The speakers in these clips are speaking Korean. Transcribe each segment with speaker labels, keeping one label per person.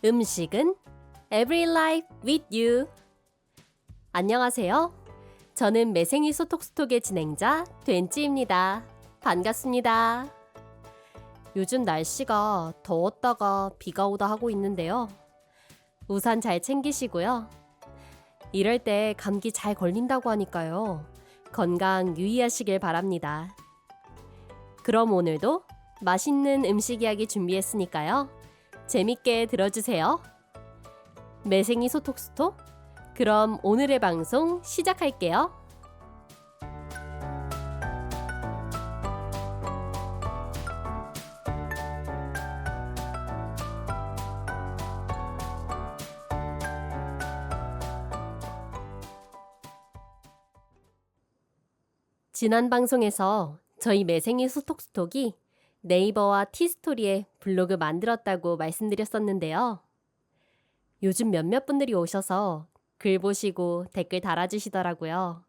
Speaker 1: 음식은 Every Life with You. 안녕하세요. 저는 매생이 소톡스톡의 진행자 된찌입니다. 반갑습니다. 요즘 날씨가 더웠다가 비가 오다 하고 있는데요. 우산 잘 챙기시고요. 이럴 때 감기 잘 걸린다고 하니까요. 건강 유의하시길 바랍니다. 그럼 오늘도 맛있는 음식 이야기 준비했으니까요. 재밌게 들어주세요. 매생이 소톡스톡? 그럼 오늘의 방송 시작할게요. 지난 방송에서 저희 매생이 소톡스톡이 네이버와 티스토리에 블로그 만들었다고 말씀드렸었는데요. 요즘 몇몇 분들이 오셔서 글 보시고 댓글 달아주시더라고요.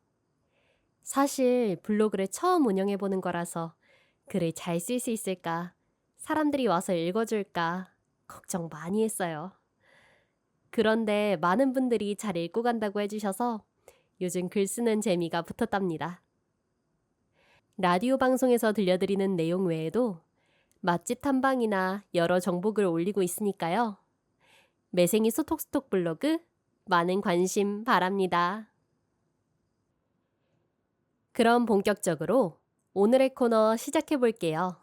Speaker 1: 사실 블로그를 처음 운영해보는 거라서 글을 잘 쓸 수 있을까, 사람들이 와서 읽어줄까 걱정 많이 했어요. 그런데 많은 분들이 잘 읽고 간다고 해주셔서 요즘 글 쓰는 재미가 붙었답니다. 라디오 방송에서 들려드리는 내용 외에도 맛집 탐방이나 여러 정보글 올리고 있으니까요. 매생이 소톡스톡 블로그 많은 관심 바랍니다. 그럼 본격적으로 오늘의 코너 시작해 볼게요.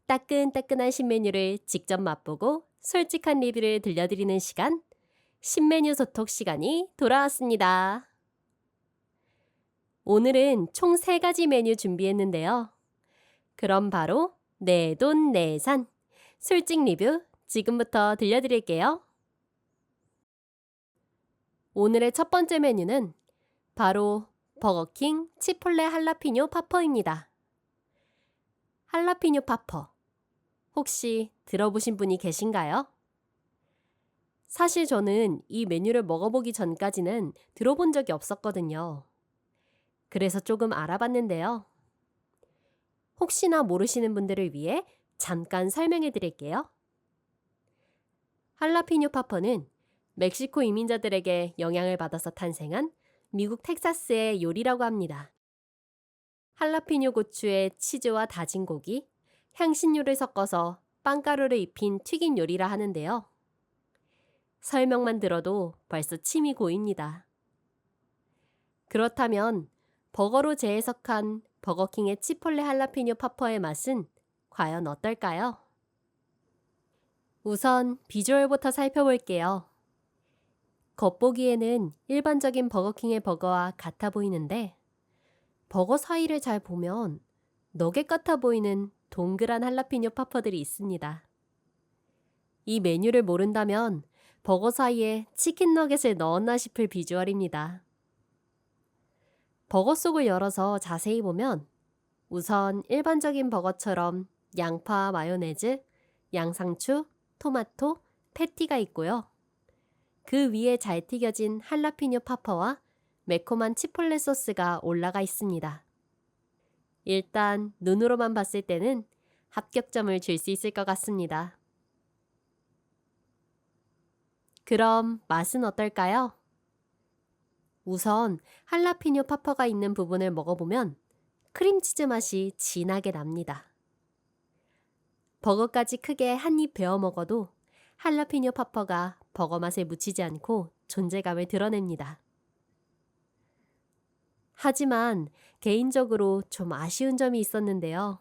Speaker 1: 따끈따끈한 신메뉴를 직접 맛보고 솔직한 리뷰를 들려드리는 시간, 신메뉴 소톡 시간이 돌아왔습니다. 오늘은 총 3가지 메뉴 준비했는데요. 그럼 바로 내돈내산 솔직 리뷰 지금부터 들려드릴게요. 오늘의 첫 번째 메뉴는 바로 버거킹 치폴레 할라피뇨 파퍼입니다. 할라피뇨 파퍼, 혹시 들어보신 분이 계신가요? 사실 저는 이 메뉴를 먹어보기 전까지는 들어본 적이 없었거든요. 그래서 조금 알아봤는데요. 혹시나 모르시는 분들을 위해 잠깐 설명해 드릴게요. 할라피뇨 파퍼는 멕시코 이민자들에게 영향을 받아서 탄생한 미국 텍사스의 요리라고 합니다. 할라피뇨 고추에 치즈와 다진 고기, 향신료를 섞어서 빵가루를 입힌 튀긴 요리라 하는데요. 설명만 들어도 벌써 침이 고입니다. 그렇다면 버거로 재해석한 버거킹의 치폴레 할라피뇨 파퍼의 맛은 과연 어떨까요? 우선 비주얼부터 살펴볼게요. 겉보기에는 일반적인 버거킹의 버거와 같아 보이는데 버거 사이를 잘 보면 너겟 같아 보이는 동그란 할라피뇨 파퍼들이 있습니다. 이 메뉴를 모른다면 버거 사이에 치킨 너겟을 넣었나 싶을 비주얼입니다. 버거 속을 열어서 자세히 보면 우선 일반적인 버거처럼 양파, 마요네즈, 양상추, 토마토, 패티가 있고요. 그 위에 잘 튀겨진 할라피뇨 파퍼와 매콤한 치폴레 소스가 올라가 있습니다. 일단 눈으로만 봤을 때는 합격점을 줄 수 있을 것 같습니다. 그럼 맛은 어떨까요? 우선 할라피뇨 파퍼가 있는 부분을 먹어보면 크림치즈 맛이 진하게 납니다. 버거까지 크게 한 입 베어 먹어도 할라피뇨 파퍼가 버거 맛에 묻히지 않고 존재감을 드러냅니다. 하지만 개인적으로 좀 아쉬운 점이 있었는데요.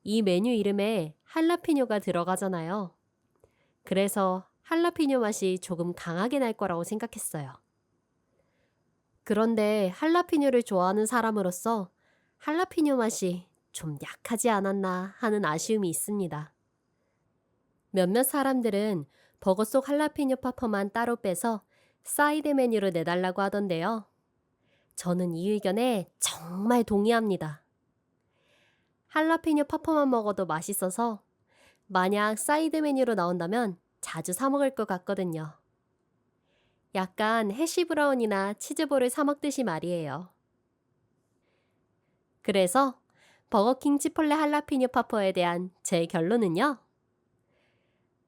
Speaker 1: 이 메뉴 이름에 할라피뇨가 들어가잖아요. 그래서 할라피뇨 맛이 조금 강하게 날 거라고 생각했어요. 그런데 할라피뇨를 좋아하는 사람으로서 할라피뇨 맛이 좀 약하지 않았나 하는 아쉬움이 있습니다. 몇몇 사람들은 버거 속 할라피뇨 파퍼만 따로 빼서 사이드 메뉴로 내달라고 하던데요. 저는 이 의견에 정말 동의합니다. 할라피뇨 파퍼만 먹어도 맛있어서 만약 사이드 메뉴로 나온다면 자주 사 먹을 것 같거든요. 약간 해시브라운이나 치즈볼을 사 먹듯이 말이에요. 그래서 버거킹 치폴레 할라피뇨 파퍼에 대한 제 결론은요.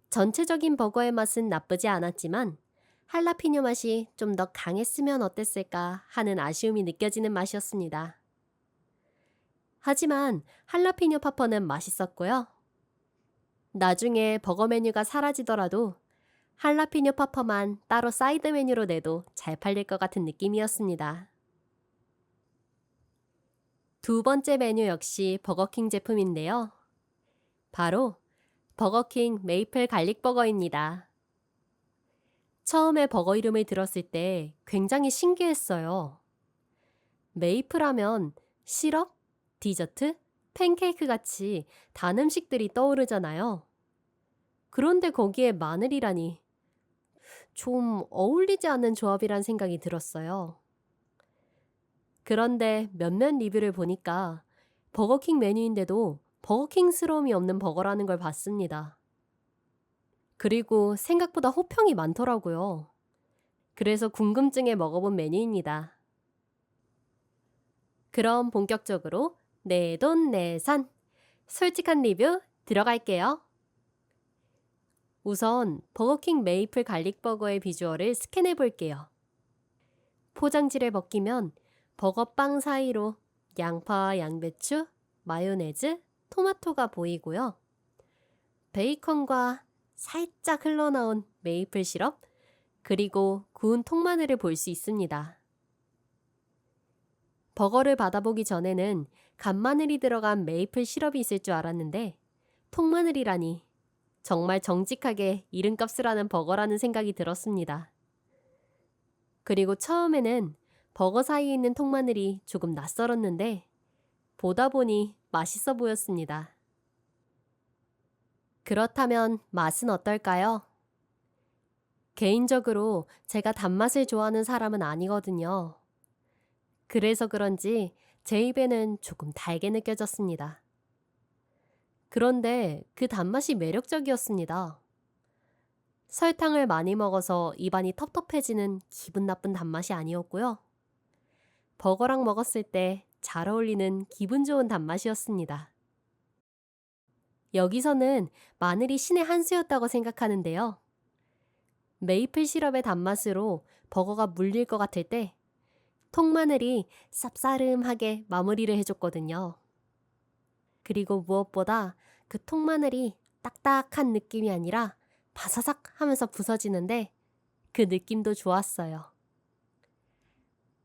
Speaker 1: 전체적인 버거의 맛은 나쁘지 않았지만 할라피뇨 맛이 좀 더 강했으면 어땠을까 하는 아쉬움이 느껴지는 맛이었습니다. 하지만 할라피뇨 파퍼는 맛있었고요. 나중에 버거 메뉴가 사라지더라도 할라피뇨 파퍼만 따로 사이드 메뉴로 내도 잘 팔릴 것 같은 느낌이었습니다. 두 번째 메뉴 역시 버거킹 제품인데요. 바로 버거킹 메이플 갈릭 버거입니다. 처음에 버거 이름을 들었을 때 굉장히 신기했어요. 메이플하면 시럽, 디저트, 팬케이크 같이 단 음식들이 떠오르잖아요. 그런데 거기에 마늘이라니 좀 어울리지 않는 조합이란 생각이 들었어요. 그런데 몇몇 리뷰를 보니까 버거킹 메뉴인데도 버거킹스러움이 없는 버거라는 걸 봤습니다. 그리고 생각보다 호평이 많더라고요. 그래서 궁금증에 먹어본 메뉴입니다. 그럼 본격적으로 내돈내산 솔직한 리뷰 들어갈게요. 우선 버거킹 메이플 갈릭 버거의 비주얼을 스캔해 볼게요. 포장지를 벗기면 버거빵 사이로 양파와 양배추, 마요네즈, 토마토가 보이고요. 베이컨과 살짝 흘러나온 메이플 시럽, 그리고 구운 통마늘을 볼 수 있습니다. 버거를 받아보기 전에는 간마늘이 들어간 메이플 시럽이 있을 줄 알았는데 통마늘이라니 정말 정직하게 이름값을 하는 버거라는 생각이 들었습니다. 그리고 처음에는 버거 사이에 있는 통마늘이 조금 낯설었는데 보다 보니 맛있어 보였습니다. 그렇다면 맛은 어떨까요? 개인적으로 제가 단맛을 좋아하는 사람은 아니거든요. 그래서 그런지 제 입에는 조금 달게 느껴졌습니다. 그런데 그 단맛이 매력적이었습니다. 설탕을 많이 먹어서 입안이 텁텁해지는 기분 나쁜 단맛이 아니었고요. 버거랑 먹었을 때 잘 어울리는 기분 좋은 단맛이었습니다. 여기서는 마늘이 신의 한 수였다고 생각하는데요. 메이플 시럽의 단맛으로 버거가 물릴 것 같을 때 통마늘이 쌉싸름하게 마무리를 해줬거든요. 그리고 무엇보다 그 통마늘이 딱딱한 느낌이 아니라 바사삭 하면서 부서지는데 그 느낌도 좋았어요.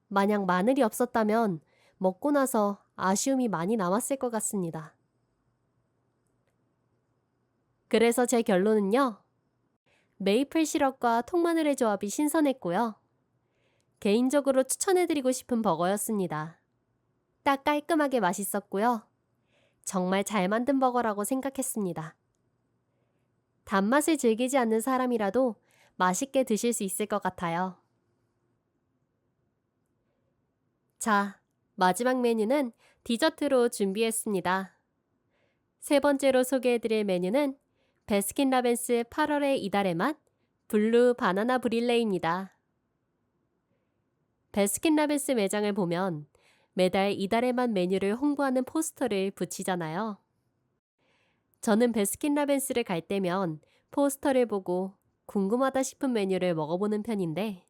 Speaker 1: 만약 마늘이 없었다면 먹고 나서 아쉬움이 많이 남았을 것 같습니다. 그래서 제 결론은요. 메이플 시럽과 통마늘의 조합이 신선했고요. 개인적으로 추천해드리고 싶은 버거였습니다. 딱 깔끔하게 맛있었고요. 정말 잘 만든 버거라고 생각했습니다. 단맛을 즐기지 않는 사람이라도 맛있게 드실 수 있을 것 같아요. 자, 마지막 메뉴는 디저트로 준비했습니다. 세 번째로 소개해드릴 메뉴는 베스킨라빈스 8월의 이달의 맛 블루 바나나 브릴레입니다. 베스킨라빈스 매장을 보면 매달 이달의 맛 메뉴를 홍보하는 포스터를 붙이잖아요. 저는 베스킨라빈스를 갈 때면 포스터를 보고 궁금하다 싶은 메뉴를 먹어보는 편인데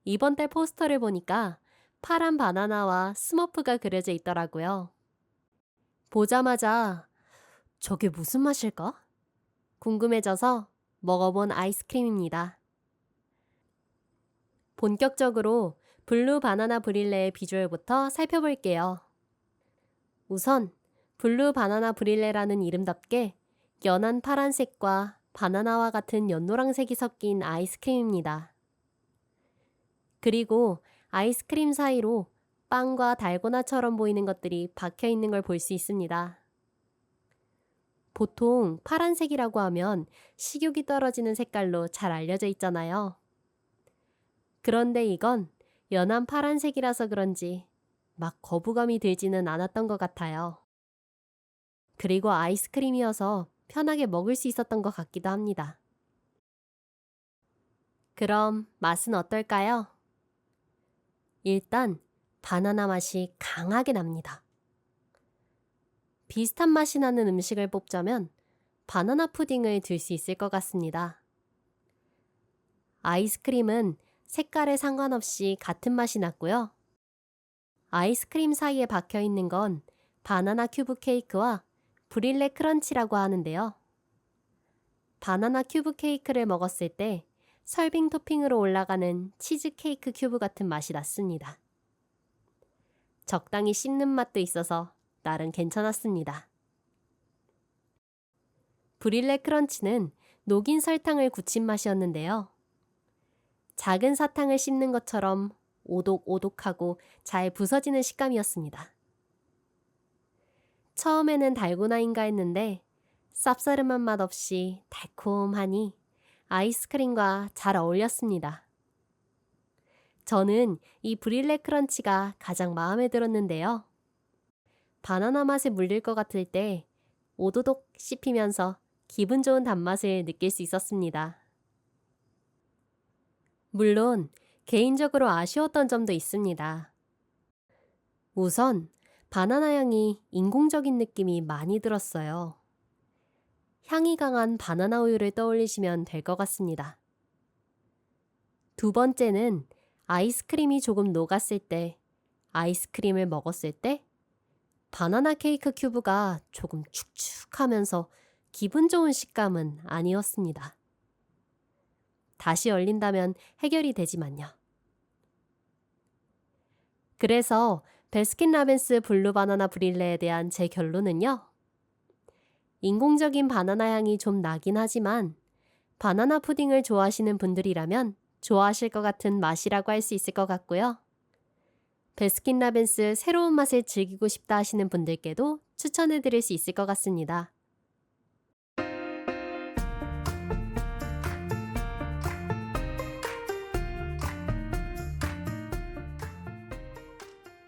Speaker 1: 이번 달 포스터를 보니까 파란 바나나와 스머프가 그려져 있더라고요. 보자마자 저게 무슨 맛일까? 궁금해져서 먹어본 아이스크림입니다. 본격적으로 블루 바나나 브릴레의 비주얼부터 살펴볼게요. 우선 블루 바나나 브릴레라는 이름답게 연한 파란색과 바나나와 같은 연노랑색이 섞인 아이스크림입니다. 그리고 아이스크림 사이로 빵과 달고나처럼 보이는 것들이 박혀 있는 걸 볼 수 있습니다. 보통 파란색이라고 하면 식욕이 떨어지는 색깔로 잘 알려져 있잖아요. 그런데 이건 연한 파란색이라서 그런지 막 거부감이 들지는 않았던 것 같아요. 그리고 아이스크림이어서 편하게 먹을 수 있었던 것 같기도 합니다. 그럼 맛은 어떨까요? 일단 바나나 맛이 강하게 납니다. 비슷한 맛이 나는 음식을 뽑자면 바나나 푸딩을 들 수 있을 것 같습니다. 아이스크림은 색깔에 상관없이 같은 맛이 났고요. 아이스크림 사이에 박혀 있는 건 바나나 큐브 케이크와 브릴레 크런치라고 하는데요. 바나나 큐브 케이크를 먹었을 때 설빙 토핑으로 올라가는 치즈 케이크 큐브 같은 맛이 났습니다. 적당히 씹는 맛도 있어서 나름 괜찮았습니다. 브릴레 크런치는 녹인 설탕을 굳힌 맛이었는데요. 작은 사탕을 씹는 것처럼 오독오독하고 잘 부서지는 식감이었습니다. 처음에는 달고나인가 했는데 쌉싸름한 맛 없이 달콤하니 아이스크림과 잘 어울렸습니다. 저는 이 브릴레 크런치가 가장 마음에 들었는데요. 바나나 맛에 물릴 것 같을 때 오도독 씹히면서 기분 좋은 단맛을 느낄 수 있었습니다. 물론 개인적으로 아쉬웠던 점도 있습니다. 우선 바나나 향이 인공적인 느낌이 많이 들었어요. 향이 강한 바나나 우유를 떠올리시면 될 것 같습니다. 두 번째는 아이스크림이 조금 녹았을 때, 아이스크림을 먹었을 때 바나나 케이크 큐브가 조금 축축하면서 기분 좋은 식감은 아니었습니다. 다시 얼린다면 해결이 되지만요. 그래서 베스킨라빈스 블루 바나나 브릴레에 대한 제 결론은요. 인공적인 바나나 향이 좀 나긴 하지만 바나나 푸딩을 좋아하시는 분들이라면 좋아하실 것 같은 맛이라고 할 수 있을 것 같고요. 베스킨라빈스 새로운 맛을 즐기고 싶다 하시는 분들께도 추천해 드릴 수 있을 것 같습니다.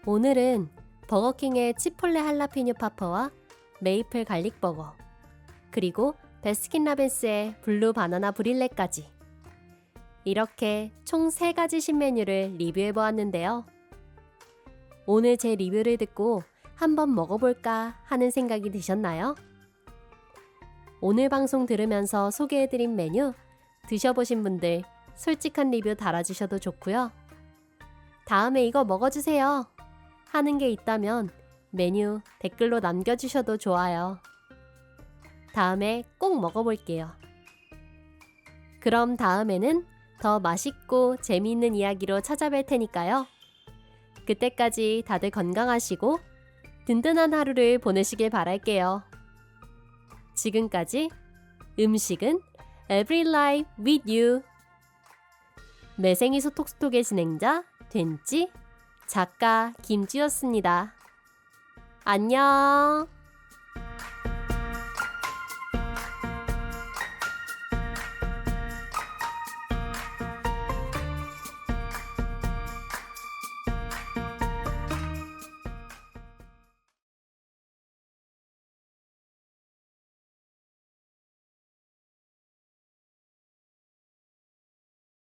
Speaker 1: 오늘은 버거킹의 치폴레 할라피뇨 파퍼와 메이플 갈릭 버거, 그리고 베스킨라빈스의 블루 바나나 브릴레까지 이렇게 총 3가지 신메뉴를 리뷰해 보았는데요. 오늘 제 리뷰를 듣고 한번 먹어볼까 하는 생각이 드셨나요? 오늘 방송 들으면서 소개해드린 메뉴 드셔보신 분들 솔직한 리뷰 달아주셔도 좋고요. 다음에 이거 먹어주세요 하는 게 있다면 메뉴 댓글로 남겨주셔도 좋아요. 다음에 꼭 먹어볼게요. 그럼 다음에는 더 맛있고 재미있는 이야기로 찾아뵐 테니까요. 그때까지 다들 건강하시고 든든한 하루를 보내시길 바랄게요. 지금까지 음식은 Every Life with You 매생이 소톡스톡의 진행자 된지 작가 김지였습니다. 안녕.